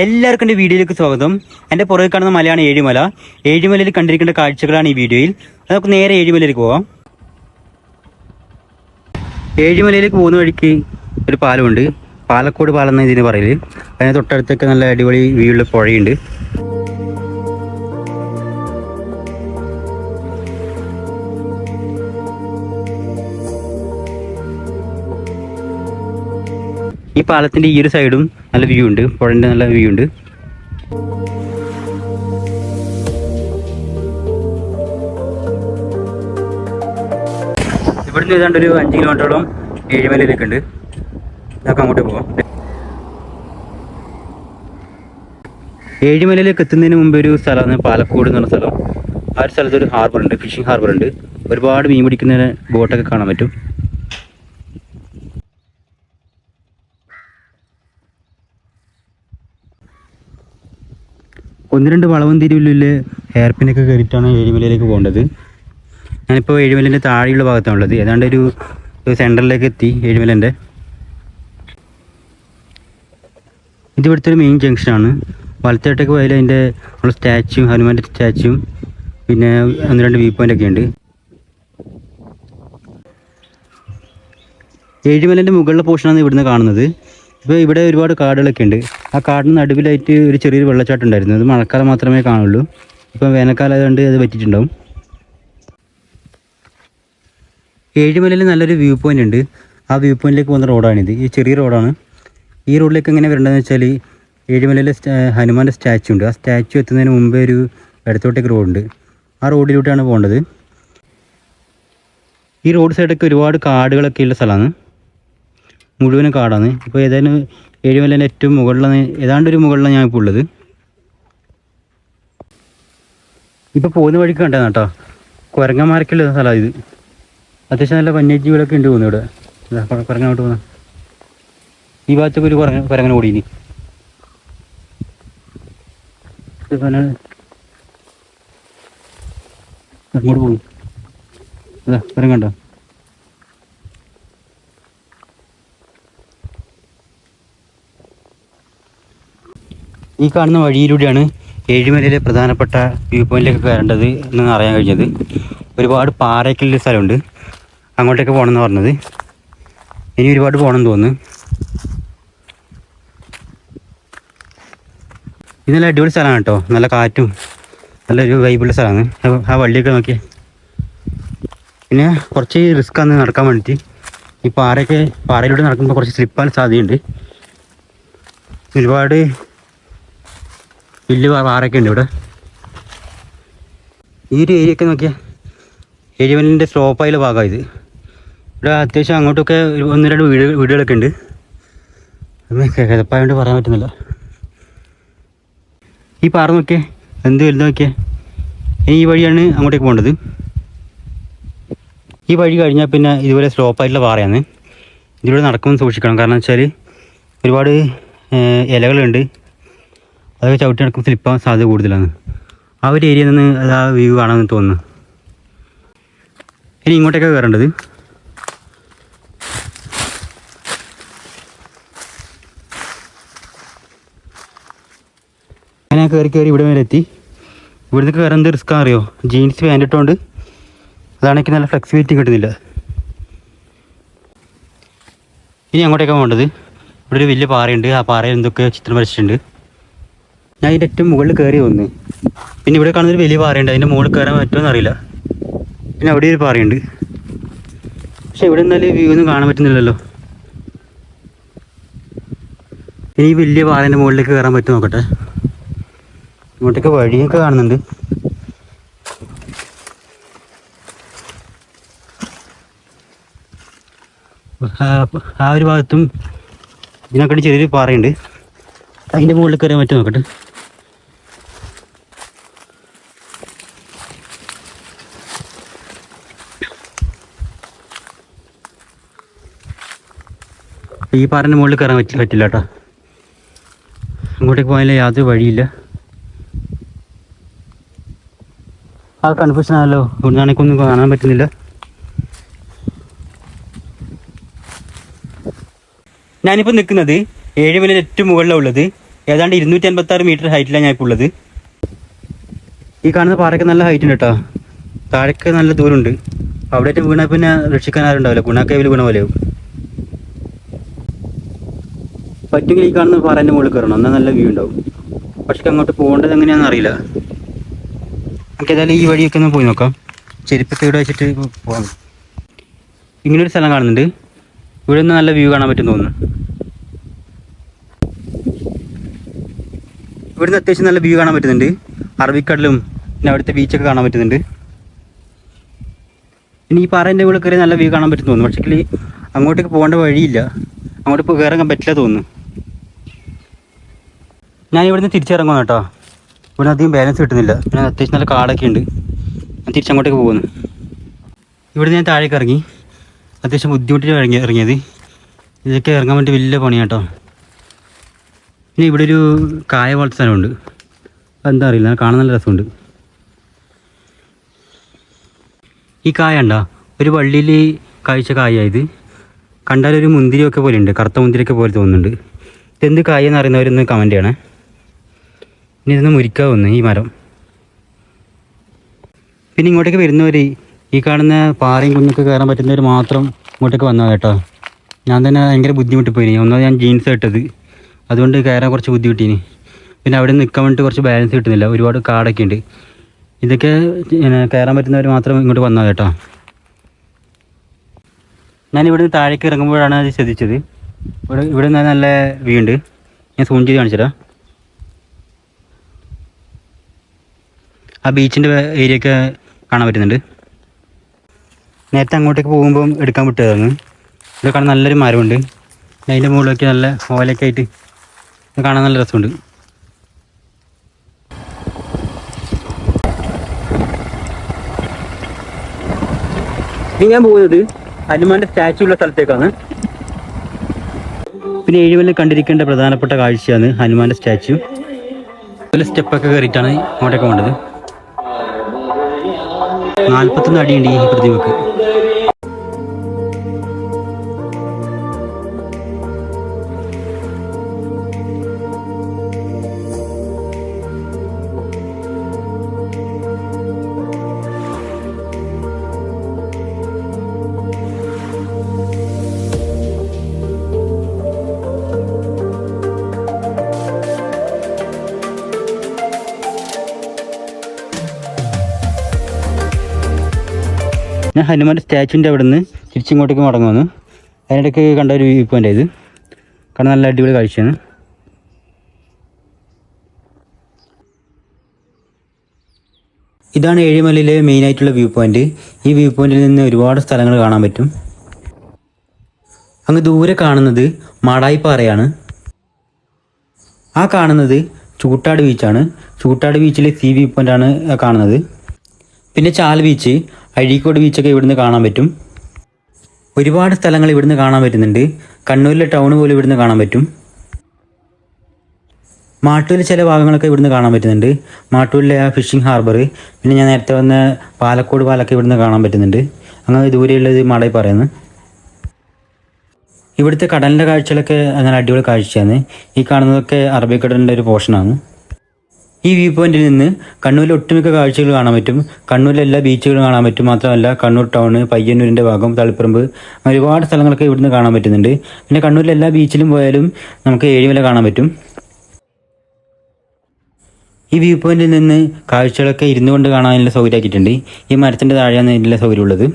എല്ലാവർക്കും എൻ്റെ വീഡിയോയിലേക്ക് സ്വാഗതം. എൻ്റെ പുറകെ കാണുന്ന മലയാണ് ഏഴിമല. ഏഴിമലയിൽ കണ്ടിരിക്കേണ്ട കാഴ്ചകളാണ് ഈ വീഡിയോയിൽ. നമുക്ക് നേരെ ഏഴിമലയിലേക്ക് പോകാം. ഏഴിമലയിലേക്ക് പോകുന്ന വഴിക്ക് ഒരു പാലമുണ്ട്. പാലക്കോട് പാലം എന്ന ഇതിന് പറയല്. അതിന് തൊട്ടടുത്തൊക്കെ നല്ല അടിപൊളി വ്യൂ ഉള്ള പുഴയുണ്ട്. ഈ പാലത്തിൻ്റെ ഈ ഒരു സൈഡും നല്ല വ്യൂ ഉണ്ട്, പുഴൻ്റെ നല്ല വ്യൂ ഉണ്ട്. ഇവിടുന്ന് ഏതാണ്ട് ഒരു 5 കിലോമീറ്ററോളം ഏഴിമലയിലേക്കുണ്ട്. നമുക്ക് അങ്ങോട്ട് പോകാം. ഏഴിമലയിലേക്ക് എത്തുന്നതിന് മുമ്പ് ഒരു സ്ഥലമാണ് പാലക്കോട് എന്ന് പറഞ്ഞ സ്ഥലം. ആ ഒരു സ്ഥലത്ത് ഒരു ഹാർബറുണ്ട്, ഫിഷിംഗ് ഹാർബറുണ്ട്. ഒരുപാട് മീൻ പിടിക്കുന്ന ബോട്ടൊക്കെ കാണാൻ പറ്റും. ഒന്ന് രണ്ട് വളവും തിരിവിലുള്ള ഹെയർ പിന്നൊക്കെ കയറിയിട്ടാണ് ഏഴിമലയിലേക്ക് പോകേണ്ടത്. ഞാനിപ്പോൾ ഏഴിമലേൻ്റെ താഴെയുള്ള ഭാഗത്താണുള്ളത്. ഏതാണ്ട് ഒരു സെൻറ്ററിലേക്ക് എത്തി ഏഴിമലേൻ്റെ. ഇത് ഇവിടുത്തെ ഒരു മെയിൻ ജംഗ്ഷനാണ്. വലത്തോട്ടേക്ക് പോയാൽ അതിൻ്റെ സ്റ്റാച്യു, ഹനുമാൻ്റെ സ്റ്റാച്യുവും പിന്നെ 1-2 വ്യൂ പോയിൻ്റൊക്കെ ഉണ്ട്. ഏഴിമലേൻ്റെ മുകളിലെ പോർഷനാണ് ഇവിടുന്ന് കാണുന്നത്. ഇപ്പോൾ ഇവിടെ ഒരുപാട് കാടുകളൊക്കെ ഉണ്ട്. ആ കാടിന് നടുവിലായിട്ട് ഒരു ചെറിയൊരു വെള്ളച്ചാട്ടം ഉണ്ടായിരുന്നു. അത് മഴക്കാലം മാത്രമേ കാണുള്ളൂ. ഇപ്പം വേനൽക്കാലം ആയതുകൊണ്ട് അത് പറ്റിയിട്ടുണ്ടാവും. ഏഴിമലയിൽ നല്ലൊരു വ്യൂ പോയിൻ്റ് ഉണ്ട്. ആ വ്യൂ പോയിൻറ്റിലേക്ക് പോകുന്ന റോഡാണിത്. ഈ ചെറിയ റോഡാണ്. ഈ റോഡിലേക്ക് എങ്ങനെ വരേണ്ടതെന്ന് വെച്ചാൽ ഏഴിമലയിലെ ഹനുമാൻ്റെ സ്റ്റാച്യു ഉണ്ട്. ആ സ്റ്റാച്യു എത്തുന്നതിന് മുമ്പേ ഒരു ഇടത്തോട്ടേക്ക് റോഡുണ്ട്. ആ റോഡിലൂടെയാണ് പോകേണ്ടത്. ഈ റോഡ് സൈഡൊക്കെ ഒരുപാട് കാടുകളൊക്കെ ഉള്ള സ്ഥലമാണ്. മുഴുവനും കാടാണ്. ഇപ്പോൾ ഏതായാലും ഏഴിമലേൻ്റെ ഏറ്റവും മുകളിലാണ്, ഏതാണ്ട് ഒരു മുകളിലാണ് ഞാൻ ഇപ്പോൾ ഉള്ളത്. ഇപ്പോൾ പോകുന്ന വഴിക്ക് കണ്ടതാണ് കേട്ടോ, കുരങ്ങന്മാരൊക്കെയുള്ള സ്ഥലമാണ് ഇത്. അത്യാവശ്യം നല്ല വന്യജീവികളൊക്കെ ഉണ്ട് പോകുന്നു ഇവിടെ. കുരങ്ങോട്ട് പോകുന്ന ഈ ഭാഗത്തൊക്കെ ഒരു കുരങ്ങനെ ഓടിയിനി. അങ്ങോട്ട് പോകും. അതാ കുരങ്ങണ്ടോ? ഈ കാണുന്ന വഴിയിലൂടെയാണ് ഏഴിമലയിലെ പ്രധാനപ്പെട്ട വ്യൂ പോയിന്റിലേക്ക് കയറേണ്ടത് എന്ന് അറിയാൻ കഴിഞ്ഞത്. ഒരുപാട് പാറയ്ക്കുള്ള സ്ഥലമുണ്ട്. അങ്ങോട്ടേക്ക് പോകണമെന്ന് പറഞ്ഞത്. ഇനി ഒരുപാട് പോകണമെന്ന് തോന്നുന്നു. ഇത് നല്ല അടിപൊളി സ്ഥലമാണ് കേട്ടോ. നല്ല കാറ്റും നല്ലൊരു വൈബുള്ള സ്ഥലമാണ്. ആ വള്ളിയൊക്കെ നോക്കിയേ. പിന്നെ കുറച്ച് റിസ്ക്കാണ് നടക്കാൻ വേണ്ടിയിട്ട്. ഈ പാറയിലൂടെ നടക്കുമ്പോൾ കുറച്ച് സ്ലിപ്പാൻ സാധ്യതയുണ്ട്. ഒരുപാട് വലിയ പാറയൊക്കെ ഉണ്ട് ഇവിടെ. ഈ ഒരു ഏരിയ ഒക്കെ നോക്കിയാൽ ഏഴിമലിൻ്റെ സ്ലോപ്പായുള്ള ഭാഗമാണ് ഇത്. ഇവിടെ അത്യാവശ്യം അങ്ങോട്ടൊക്കെ 1-2 വീടുകളൊക്കെ ഉണ്ട്. കിതപ്പായതുകൊണ്ട് പറയാൻ പറ്റുന്നില്ല. ഈ പാറ നോക്കിയേ, എന്ത് വലുത് നോക്കിയേ. ഈ വഴിയാണ് അങ്ങോട്ടേക്ക് പോകേണ്ടത്. ഈ വഴി കഴിഞ്ഞാൽ പിന്നെ ഇതുപോലെ സ്ലോപ്പായിട്ടുള്ള പാറയാണ്. ഇതിലൂടെ നടക്കുമ്പോൾ സൂക്ഷിക്കണം. കാരണം വെച്ചാൽ ഒരുപാട് ഇലകളുണ്ട്. അതൊക്കെ ചവിട്ടി നടക്കുമ്പോൾ സ്ലിപ്പാൻ സാധ്യത കൂടുതലാണ്. ആ ഒരു ഏരിയയിൽ നിന്ന് അത് ആ വ്യൂ കാണാമെന്ന് തോന്നുന്നു. ഇനി ഇങ്ങോട്ടേക്കാണ് കയറേണ്ടത്. അങ്ങനെ ഞാൻ കയറി ഇവിടെ വരെ എത്തി. ഇവിടുന്ന് കയറാൻ എന്ത് റിസ്ക്കാണ് അറിയോ? ജീൻസ് പാൻ്റ് ഇട്ടുകൊണ്ട് അതാണെങ്കിൽ നല്ല ഫ്ലെക്സിബിലിറ്റി കിട്ടുന്നില്ല. ഇനി അങ്ങോട്ടേക്കാണ് പോകേണ്ടത്. ഇവിടെ ഒരു വലിയ പാറയുണ്ട്. ആ പാറയിൽ എന്തൊക്കെ ചിത്രം വരച്ചിട്ടുണ്ട്. ഞാൻ ഇതിൻ്റെ ഏറ്റവും മുകളിൽ കയറി വന്നു. പിന്നെ ഇവിടെ കാണുന്നൊരു വലിയ പാറയുണ്ട്. അതിൻ്റെ മുകളിൽ കയറാൻ പറ്റുമെന്ന് അറിയില്ല. പിന്നെ അവിടെ ഒരു പാറയുണ്ട്. പക്ഷെ ഇവിടെ നിന്നാലും വ്യൂ ഒന്നും കാണാൻ പറ്റുന്നില്ലല്ലോ. ഇനി ഈ വലിയ പാറേൻ്റെ മുകളിലേക്ക് കയറാൻ പറ്റും നോക്കട്ടെ. ഇങ്ങോട്ടേക്ക് വഴിയൊക്കെ കാണുന്നുണ്ട്. ആ ഒരു ഭാഗത്തും ഇതിനൊക്കെ ചെറിയൊരു പാറയുണ്ട്. അതിൻ്റെ മുകളിൽ കയറാൻ പറ്റും നോക്കട്ടെ. ഈ പാറേൻ്റെ മുകളിൽ കയറാൻ പറ്റില്ല കേട്ടോ. അങ്ങോട്ടേക്ക് പോയാലും യാതൊരു വഴിയില്ല. ആ കൺഫ്യൂഷൻ ആണല്ലോ. ഇവിടുന്നാണെങ്കിൽ ഒന്നും കാണാൻ പറ്റുന്നില്ല. ഞാനിപ്പോൾ നിൽക്കുന്നത് ഏഴിമലയിൽ ഏറ്റവും മുകളിലാണ് ഉള്ളത്. ഏതാണ്ട് 256 മീറ്റർ ഹൈറ്റിലാണ് ഞാൻ ഇപ്പോൾ ഉള്ളത്. ഈ കാണുന്ന പാറയ്ക്ക് നല്ല ഹൈറ്റ് ഉണ്ട് കേട്ടോ. താഴേക്ക് നല്ല ദൂരമുണ്ട്. അവിടെയായിട്ട് വീണാൽ പിന്നെ രക്ഷിക്കാൻ ആരുണ്ടാവില്ല. ഗുണാക്കേവിൽ വീണ പോലെയാവും. പറ്റുമെങ്കിൽ ഈ കാണുന്ന പാറേൻ്റെ മുകളിൽ കയറണം, എന്നാൽ നല്ല വ്യൂ ഉണ്ടാവും. പക്ഷെ അങ്ങോട്ട് പോകേണ്ടത് എങ്ങനെയാണെന്ന് അറിയില്ല. നമുക്ക് ഏതായാലും ഈ വഴിയൊക്കെ ഒന്ന് പോയി നോക്കാം. ചെരുപ്പൊക്കെ ഇവിടെ വെച്ചിട്ട് പോകാം. ഇങ്ങനൊരു സ്ഥലം കാണുന്നുണ്ട്. ഇവിടെ നിന്ന് നല്ല വ്യൂ കാണാൻ പറ്റും തോന്നുന്നു. ഇവിടുന്ന് അത്യാവശ്യം നല്ല വ്യൂ കാണാൻ പറ്റുന്നുണ്ട്. അറബിക്കടലും പിന്നെ അവിടുത്തെ ബീച്ചൊക്കെ കാണാൻ പറ്റുന്നുണ്ട്. പിന്നെ ഈ പാറേൻ്റെ മുകളിൽ കയറി നല്ല വ്യൂ കാണാൻ പറ്റും തോന്നുന്നു. പക്ഷേ അങ്ങോട്ടേക്ക് പോകേണ്ട വഴിയില്ല. അങ്ങോട്ട് ഇപ്പോൾ കയറാൻ പറ്റില്ല തോന്നുന്നു. ഞാൻ ഇവിടുന്ന് തിരിച്ചിറങ്ങുന്നു കേട്ടോ. ഇവിടെ അധികം ബാലൻസ് കിട്ടുന്നില്ല. പിന്നെ അത്യാവശ്യം നല്ല കാടൊക്കെ ഉണ്ട്. ഞാൻ തിരിച്ചങ്ങോട്ടേക്ക് പോകുന്നു. ഇവിടെ ഞാൻ താഴേക്ക് ഇറങ്ങി. അത്യാവശ്യം ബുദ്ധിമുട്ടിട്ട് ഇറങ്ങിയത്. ഇതൊക്കെ ഇറങ്ങാൻ വേണ്ടി വലിയ പണിയാണ് കേട്ടോ. പിന്നെ ഇവിടെ ഒരു കായ പോലത്തെ സ്ഥലമുണ്ട്. അതെന്താ അറിയില്ല, കാണാൻ നല്ല രസമുണ്ട്. ഈ കായ ഉണ്ടോ, ഒരു വള്ളിയിൽ കായ്ച്ച കായായത്. കണ്ടാലൊരു മുന്തിരിയൊക്കെ പോലെ ഉണ്ട്, കറുത്ത മുന്തിരിയൊക്കെ പോലെ തോന്നുന്നുണ്ട്. ഇതെന്ത് കായ എന്ന് അറിയുന്നവരൊന്ന് കമൻറ്റ് ചെയ്യണേ. ഇനി ഇതൊന്ന് മുരിക്കാൻ വന്ന് ഈ മരം. പിന്നെ ഇങ്ങോട്ടേക്ക് വരുന്നവർ ഈ കാണുന്ന പാറയും കുഞ്ഞൊക്കെ കയറാൻ പറ്റുന്നവർ മാത്രം ഇങ്ങോട്ടേക്ക് വന്നാൽ കേട്ടോ. ഞാൻ തന്നെ ഭയങ്കര ബുദ്ധിമുട്ടിപ്പോയിനി. ഒന്നാമത് ഞാൻ ജീൻസ് ഇട്ടത്, അതുകൊണ്ട് കയറാൻ കുറച്ച് ബുദ്ധിമുട്ടീനി. പിന്നെ അവിടെ നിൽക്കാൻ വേണ്ടിയിട്ട് കുറച്ച് ബാലൻസ് കിട്ടുന്നില്ല. ഒരുപാട് കാടൊക്കെ ഉണ്ട്. ഇതൊക്കെ കയറാൻ പറ്റുന്നവർ മാത്രം ഇങ്ങോട്ട് വന്നാൽ കേട്ടോ. ഞാനിവിടെ നിന്ന് താഴേക്ക് ഇറങ്ങുമ്പോഴാണ് അത് ശ്രദ്ധിച്ചത്. ഇവിടെ നിന്ന് നല്ല വ്യൂ ഉണ്ട്. ഞാൻ സൂം ചെയ്ത് കാണിച്ചുതരാം. ആ ബീച്ചിൻ്റെ ഏരിയയൊക്കെ കാണാൻ പറ്റുന്നുണ്ട്. നേരത്തെ അങ്ങോട്ടേക്ക് പോകുമ്പം എടുക്കാൻ വിട്ടതായിരുന്നു. ഇവിടെ കാണാൻ നല്ലൊരു മരമുണ്ട്. അതിൻ്റെ മുകളിലൊക്കെ നല്ല ഓലയൊക്കെ ആയിട്ട് കാണാൻ നല്ല രസമുണ്ട്. ഇനി ഞാൻ പോകുന്നത് ഹനുമാന്റെ സ്റ്റാച്ചു ഉള്ള സ്ഥലത്തേക്കാണ്. പിന്നെ ഏഴിമല കണ്ടിരിക്കേണ്ട പ്രധാനപ്പെട്ട കാഴ്ചയാണ് ഹനുമാന്റെ സ്റ്റാച്ചു. അതുപോലെ സ്റ്റെപ്പൊക്കെ കയറിയിട്ടാണ് അങ്ങോട്ടേക്ക് പോകേണ്ടത്. 41 അടിയുണ്ട് ഈ പ്രതിമക്ക്. ഞാൻ ഹനുമാൻ്റെ സ്റ്റാച്ചുവിൻ്റെ അവിടെ നിന്ന് തിരിച്ചിങ്ങോട്ടേക്ക് മടങ്ങുന്നു. അതിനിടയ്ക്ക് കണ്ട ഒരു വ്യൂ പോയിൻ്റ് ഇത്. കാരണം നല്ല അടിപൊളി കാഴ്ചയാണ്. ഇതാണ് ഏഴിമലയിലെ മെയിനായിട്ടുള്ള വ്യൂ പോയിൻ്റ്. ഈ വ്യൂ പോയിന്റിൽ നിന്ന് ഒരുപാട് സ്ഥലങ്ങൾ കാണാൻ പറ്റും. അങ്ങ് ദൂരെ കാണുന്നത് മാടായിപ്പാറയാണ്. ആ കാണുന്നത് ചൂട്ടാട് ബീച്ചാണ്. ചൂട്ടാട് ബീച്ചിലെ സീ വ്യൂ പോയിൻ്റാണ് കാണുന്നത്. പിന്നെ ചാൽ ബീച്ച്, അഴീക്കോട് ബീച്ചൊക്കെ ഇവിടുന്ന് കാണാൻ പറ്റും. ഒരുപാട് സ്ഥലങ്ങൾ ഇവിടുന്ന് കാണാൻ പറ്റുന്നുണ്ട്. കണ്ണൂരിലെ ടൗൺ പോലും ഇവിടുന്ന് കാണാൻ പറ്റും. മാട്ടൂരിലെ ചില ഭാഗങ്ങളൊക്കെ ഇവിടുന്ന് കാണാൻ പറ്റുന്നുണ്ട്. മാട്ടൂരിലെ ആ ഫിഷിംഗ് ഹാർബർ, പിന്നെ ഞാൻ നേരത്തെ വന്ന പാലക്കോട് പാലൊക്കെ ഇവിടുന്ന് കാണാൻ പറ്റുന്നുണ്ട്. അങ്ങനെ ദൂരെയുള്ളത് മാടായി പറയുന്നത്. ഇവിടുത്തെ കടലിൻ്റെ കാഴ്ചകളൊക്കെ അങ്ങനെ അടിപൊളി കാഴ്ചയാണ്. ഈ കാണുന്നതൊക്കെ അറബിക്കടലിൻ്റെ ഒരു പോർഷനാണ്. ഈ വ്യൂ പോയിന്റിൽ നിന്ന് കണ്ണൂരിലെ ഒട്ടുമിക്ക കാഴ്ചകൾ കാണാൻ പറ്റും. കണ്ണൂരിലെ എല്ലാ ബീച്ചുകളും കാണാൻ പറ്റും. മാത്രമല്ല കണ്ണൂർ ടൗൺ, പയ്യന്നൂരിൻ്റെ ഭാഗം, തളിപ്പറമ്പ്, ഒരുപാട് സ്ഥലങ്ങളൊക്കെ ഇവിടുന്ന് കാണാൻ പറ്റുന്നുണ്ട്. പിന്നെ കണ്ണൂരിലെ എല്ലാ ബീച്ചിലും പോയാലും നമുക്ക് ഏഴിമല കാണാൻ പറ്റും. ഈ വ്യൂ പോയിന്റിൽ നിന്ന് കാഴ്ചകളൊക്കെ ഇരുന്നു കൊണ്ട് കാണാനുള്ള സൗകര്യമാക്കിയിട്ടുണ്ട്. ഈ മരത്തിൻ്റെ താഴെയാണ് ഇതിൻ്റെ സൗകര്യമുള്ളത്.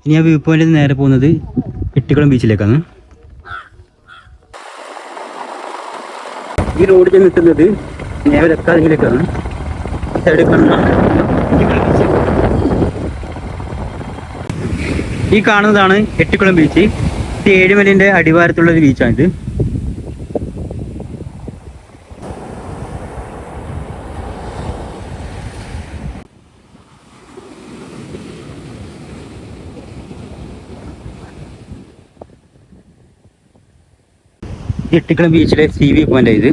ഇനി ആ വ്യൂ പോയിന്റിൽ നിന്ന് നേരെ പോകുന്നത് എട്ടിക്കുളം ബീച്ചിലേക്കാണ്. ഈ റോഡ് ചെന്നെത്തുന്നത് നേവരക്കാതിലേക്കാണ്. സൈഡിൽ ഈ കാണുന്നതാണ് എട്ടിക്കുളം ബീച്ച്. ഇത് ഏഴിമലിൻ്റെ അടിവാരത്തുള്ളൊരു ബീച്ചാണിത്. എട്ടിക്കുളം ബീച്ചിലെ CV പോയിന്റ് ഇത്.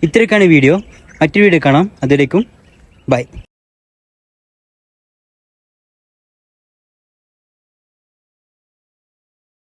ഇത്രയൊക്കെയാണ് വീഡിയോ. മറ്റൊരു വീഡിയോ കാണാം. അതിലേക്കും ബൈ.